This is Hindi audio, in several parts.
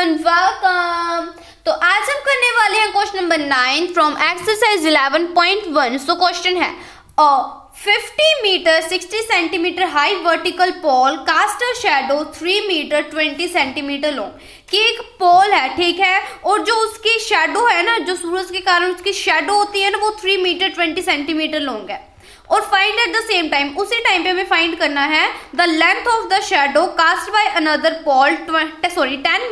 Everyone, welcome. तो आज हम करने वाले हैं question number 9 from exercise 11.1। So question है 50 metre 60 centimetre high vertical pole cast a shadow 3 metre 20 centimetre long. कि एक पोल है, ठीक है, और जो उसकी शैडो है ना, जो सूरज के कारण उसकी शैडो होती है ना, वो 3 मीटर 20 सेंटीमीटर लॉन्ग है। और find at the same time, उसी टाइम पे हमें फाइंड करना है the length of the shadow cast by another pole 10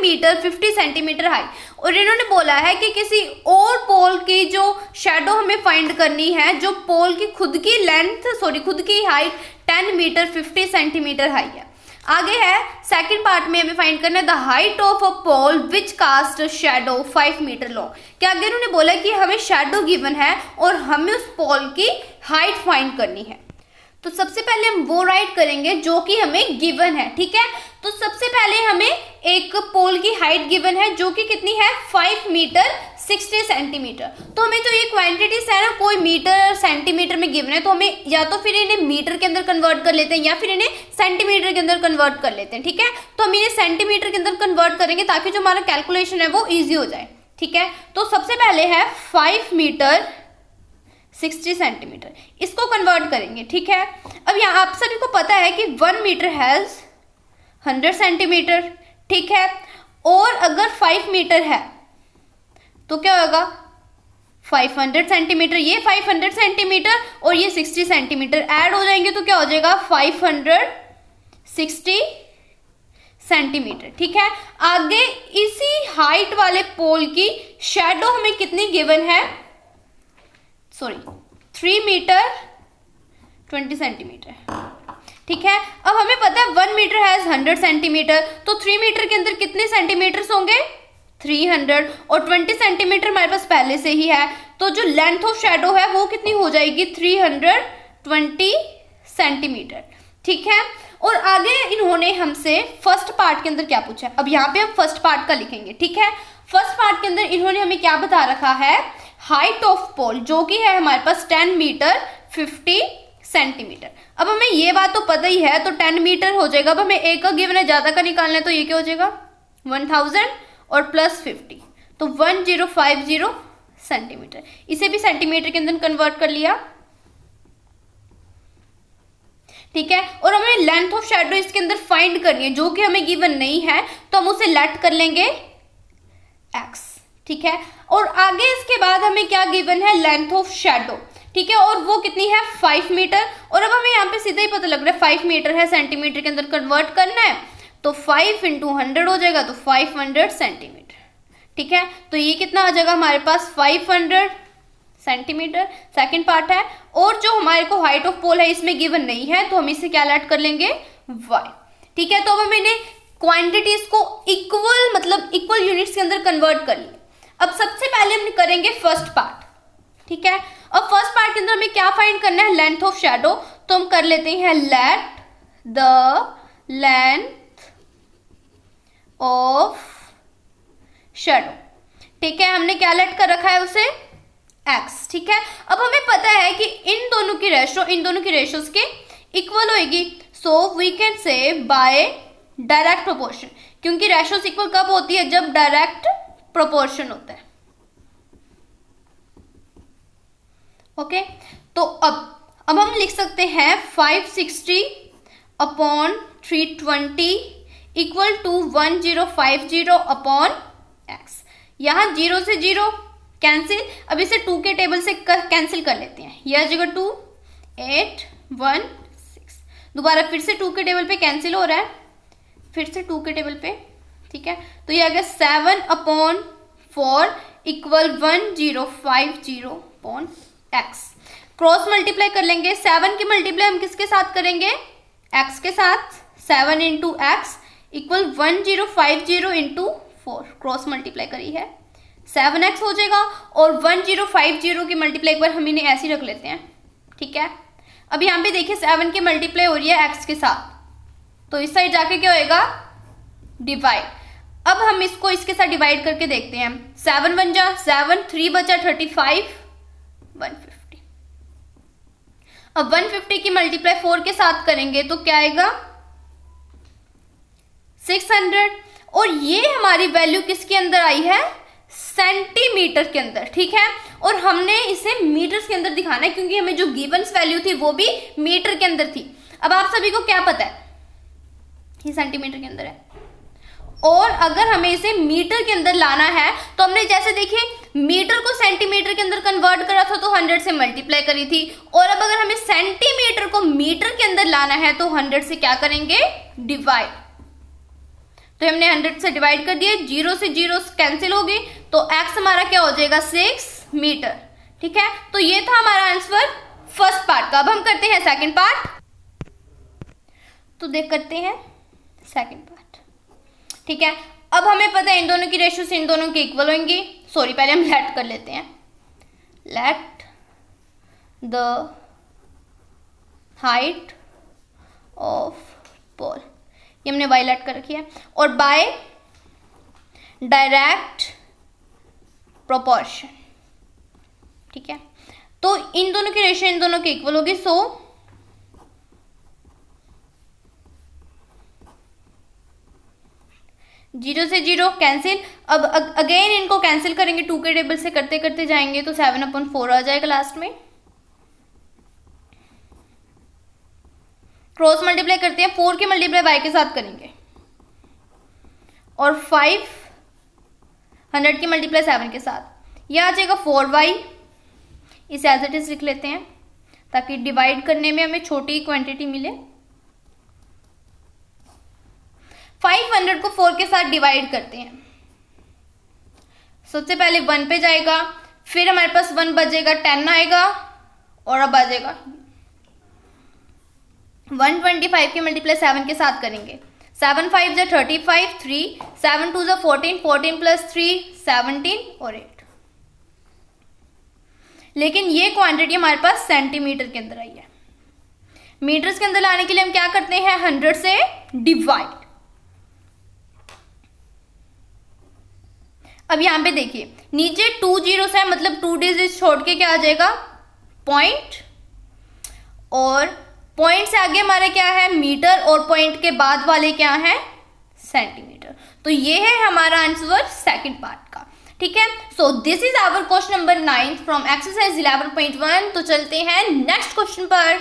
metre 50 centimetre high. और इन्होंने बोला है कि किसी और पोल की जो शैडो हमें फाइंड करनी है, जो पोल की खुद की हाइट 10 मीटर 50 सेंटीमीटर हाई है। आगे है सेकंड पार्ट में हमें फाइंड करना है the height of a pole which cast shadow 5 metre long. क्या आगे उन्होंने बोला कि हमें शैडो गिवन है और हमें उस पोल की हाइट फाइंड करनी है। तो सबसे पहले हम वो राइट करेंगे जो कि हमें गिवन है, ठीक है। तो सबसे पहले हमें एक पोल की हाइट गिवन है जो कि कितनी है 5 मीटर 60 सेंटीमीटर। तो हमें तो ये क्वांटिटीज है ना, कोई मीटर सेंटीमीटर में गिवन है, तो हमें या तो फिर इन्हें मीटर के अंदर कन्वर्ट कर लेते हैं या फिर इन्हें सेंटीमीटर के अंदर कन्वर्ट कर लेते हैं, ठीक है। तो हम इन्हें सेंटीमीटर के अंदर कन्वर्ट करेंगे ताकि जो हमारा कैलकुलेशन है वो ईजी हो जाए, ठीक है। तो सबसे पहले है 5 मीटर 60 सेंटीमीटर, इसको कन्वर्ट करेंगे, ठीक है। अब यहाँ आप सभी को पता है कि 1 मीटर हैज 100 सेंटीमीटर, ठीक है। और अगर 5 मीटर है तो क्या होगा 500 सेंटीमीटर, ये 500 सेंटीमीटर और ये 60 सेंटीमीटर ऐड हो जाएंगे तो क्या हो जाएगा 560 सेंटीमीटर, ठीक है। आगे इसी हाइट वाले पोल की शैडो हमें कितनी गिवन है, 3 मीटर 20 सेंटीमीटर, ठीक है। अब हमें पता है 1 मीटर हैज 100 सेंटीमीटर, तो 3 मीटर के अंदर कितने सेंटीमीटर होंगे 300, और 20 सेंटीमीटर हमारे पास पहले से ही है, तो जो लेंथ ऑफ शैडो है वो कितनी हो जाएगी 320 सेंटीमीटर, ठीक है। और आगे इन्होंने हमसे फर्स्ट पार्ट के अंदर क्या पूछा है, अब यहाँ पे हम फर्स्ट पार्ट का लिखेंगे, ठीक है। फर्स्ट पार्ट के अंदर इन्होंने हमें क्या बता रखा है, हाइट ऑफ पोल जो कि है हमारे पास 10 मीटर 50 सेंटीमीटर। अब हमें ये बात तो पता ही है, तो 10 मीटर हो जाएगा। अब हमें एक का गिवन है, ज्यादा का निकालना है, तो ये क्या हो जाएगा 1000 और प्लस 50, तो 1050 सेंटीमीटर। इसे भी सेंटीमीटर के अंदर कन्वर्ट कर लिया, ठीक है। और हमें लेंथ ऑफ शैडो इसके अंदर फाइंड करनी है जो कि हमें गिवन नहीं है, तो हम उसे लेट कर लेंगे x, ठीक है। और आगे इसके बाद हमें क्या गिवन है, लेंथ ऑफ शैडो, ठीक है, और वो कितनी है 5 मीटर। और अब हमें यहाँ पे सीधा ही पता लग रहा है 5 मीटर है, सेंटीमीटर के अंदर कन्वर्ट करना है, तो 5 × 100 हो जाएगा, तो 500 सेंटीमीटर, ठीक है। तो ये कितना आ जाएगा हमारे पास 500 सेंटीमीटर, सेकंड पार्ट है। और जो हमारे को हाइट ऑफ पोल है इसमें गिवन नहीं है, तो हम इसे क्या ऐड कर लेंगे y, ठीक है। तो अब हम इन्हें क्वांटिटीज को इक्वल यूनिट्स के अंदर कन्वर्ट कर लिए। अब सबसे पहले हम करेंगे फर्स्ट पार्ट, ठीक है। अब फर्स्ट पार्ट के अंदर हमें क्या फाइंड करना है, लेंथ ऑफ शैडो, तो हम कर लेते हैं let the length of shadow, ठीक है। हमने क्या लेट कर रखा है उसे x, ठीक है। अब हमें पता है कि इन दोनों की रेशोस के इक्वल होगी, so we can say by direct proportion, क्योंकि रेशोस इक्वल कब होती है, जब डायरेक्ट प्रोपोर्शन होता है, ओके। तो अब हम लिख सकते हैं 560 upon 320 equal to 1050 upon x। यहां 0 से 0 कैंसिल, अब इसे 2 के टेबल से कैंसिल कर लेते हैं, यह जगह 2 8 1 6, दोबारा फिर से 2 के टेबल पे कैंसिल हो रहा है, फिर से 2 के टेबल पे, ठीक है। तो ये आ गया 7 upon 4 equal 1050 upon x। Cross multiply कर लेंगे, 7 की मल्टीप्लाई हम किसके साथ करेंगे, x के साथ, 7 × x equal 1050 into 4, cross multiply करी है 7x हो जाएगा, और 1050 की मल्टीप्लाई पर हम इन्हें ऐसे ही रख लेते हैं, ठीक है। अब यहाँ पे देखिए 7 की मल्टीप्लाई हो रही है x के साथ, तो इस साइड जाके क्या होएगा डिवाइड। अब हम इसको इसके साथ डिवाइड करके देखते हैं, 7 1 जा 7, 3 बचा 35, 150। अब 150 की मल्टीप्लाई 4 के साथ करेंगे तो क्या आएगा 600, और ये हमारी वैल्यू किसके अंदर आई है, सेंटीमीटर के अंदर, ठीक है। और हमने इसे मीटर्स के अंदर दिखाना है क्योंकि हमें जो गिवंस वैल्यू थी वो भी मीटर के अंदर थी। अब आप सभी को क्या पता है, ये सेंटीमीटर के अंदर है, और अगर हमें इसे मीटर के अंदर लाना है तो हमने जैसे देखिए मीटर को सेंटीमीटर के अंदर कन्वर्ट करा था तो 100 से मल्टीप्लाई करी थी, और अब अगर हमें सेंटीमीटर को मीटर के अंदर लाना है तो 100 से क्या करेंगे, डिवाइड। तो हमने 100 से डिवाइड कर दिया, 0 से 0 कैंसिल हो गई, तो x हमारा क्या हो जाएगा, 6 मीटर, ठीक है। तो ये था हमारा आंसर फर्स्ट पार्ट का। अब हम करते हैं सेकंड पार्ट, तो देख करते हैं सेकंड पार्ट, ठीक है। अब हमें पता है इन दोनों की रेशियो से इन दोनों के इक्वल होंगी। सॉरी, पहले हम लेट कर लेते हैं, लेट द हाइट ऑफ पोल, ये हमने वाई लेट कर रखी है, और बाय डायरेक्ट प्रोपोर्शन, ठीक है। तो इन दोनों की रेशियो इन दोनों के इक्वल होगी, सो जीरो से 0 कैंसिल। अब अगेन इनको कैंसिल करेंगे, 2 के टेबल से करते करते जाएंगे तो 7/4 आ जाएगा लास्ट में। क्रॉस मल्टीप्लाई करते हैं, 4 के मल्टीप्लाई वाई के साथ करेंगे, और 500 की मल्टीप्लाई 7 के साथ, यह आ जाएगा 4y। इसे एज इट इज लिख लेते हैं ताकि डिवाइड करने में हमें छोटी क्वांटिटी मिले। 500 को 4 के साथ डिवाइड करते हैं, सबसे पहले 1 पे जाएगा, फिर हमारे पास 1 बचेगा, 10 आएगा, और अब आ जाएगा 125 के मल्टीप्लाई 7 के साथ करेंगे, 7 5 जा 35, 3 7 2 जा 14, 14 प्लस 3 17 और 8। लेकिन ये क्वांटिटी हमारे पास सेंटीमीटर के अंदर आई है। मीटर्स के अंदर लाने के लिए हम क्या करते हैं, 100 से डिवाइड। अब यहां पे देखिए नीचे 2 जीरोस है, मतलब 2 डिजिट छोड़ के क्या आ जाएगा, पॉइंट, और पॉइंट से आगे हमारे क्या है, मीटर, और पॉइंट के बाद वाले क्या है, सेंटीमीटर। तो ये है हमारा आंसर सेकंड पार्ट का, ठीक है। So this is our question number 9 from exercise 11.1। तो चलते हैं नेक्स्ट क्वेश्चन पर।